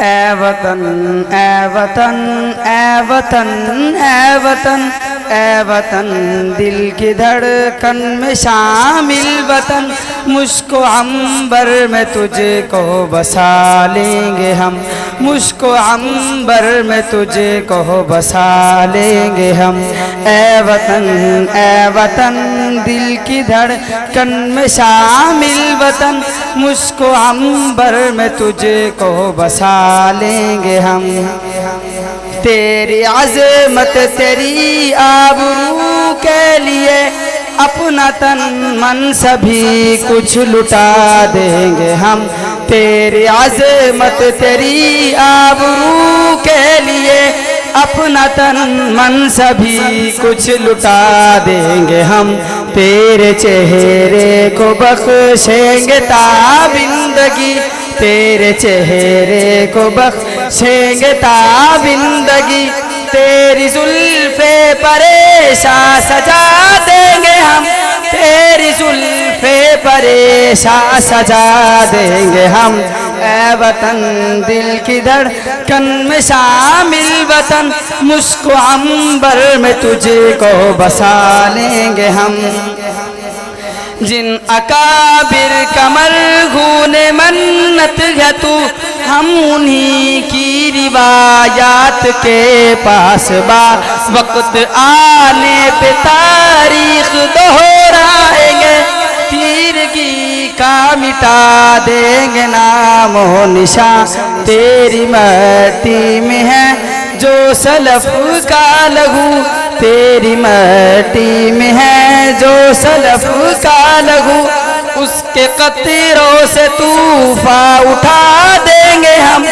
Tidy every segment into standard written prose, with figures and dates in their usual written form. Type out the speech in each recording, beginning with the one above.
اے وطن اے وطن اے وطن اے وطن اے وطن دل کی دھڑکن میں شامل وطن مشک و عنبر میں تجھ کو بسا لیں گے ہم مشک و عنبر میں تجھ کو بسا لیں گے ہم اے وطن دل کی دھڑکن میں شامل وطن مشک و عنبر میں تجھ کو بسا لیں گے ہم تیری عظمت تیری آبرو کے لیے اپنا تن من سبھی کچھ لٹا دیں گے ہم تیری عظمت تیری آبرو کے لیے اپنا تن من سبھی کچھ لٹا دیں گے ہم تیرے چہرے کو بخشیں گے تابندگی تیرے چہرے کو بخشیں گے تابندگی تیری زلف پریشاں سجا دیں گے ہم تیری زلف پریشاں سجا دیں گے ہم اے وطن دل کی دھڑکن میں شامل وطن مشک و عنبر میں تجھ کو بسا لیں گے ہم جن اکابر کا مرہون منت ہے تو ہم انہی کی روایات کے پاس با وقت آنے پہ تاریخ دہرائیں گے تیرگی کا مٹا دیں گے نام و نشان تیری مٹی میں ہے جو سلف کا لہو تیری مٹی میں ہے جو سلف کا لہو اس کے قطروں سے طوفان اٹھا دیں گے ہم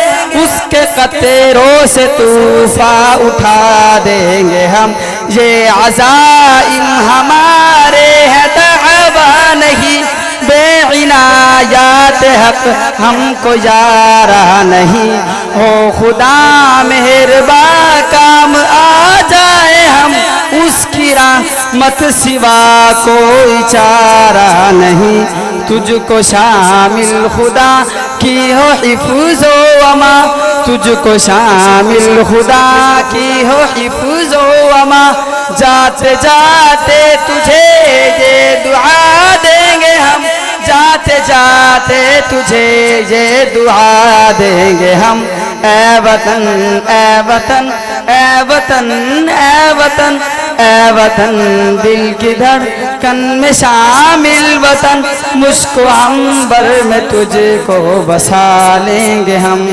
اس کے قطروں سے طوفان اٹھا دیں گے ہم یہ عزائم ہمارے ہے دعویٰ نہیں بے عنایات حق ہم کو یارہ نہیں ہو خدا مہرباں کام آ جائے ہم اس کی رحمت سوا کوئی چارہ نہیں تجھ کو شامل خدا کی ہو حفظ و امان تجھ کو شامل خدا کی ہو حفظ و امان جاتے جاتے تجھے یہ دعا دیں گے ہم جاتے جاتے تجھے یہ دعا دیں گے ہم اے وطن اے وطن اے وطن اے وطن اے وطن دل کی دھڑکن میں شامل وطن مشک و عنبر میں تجھ کو بسا لیں گے ہم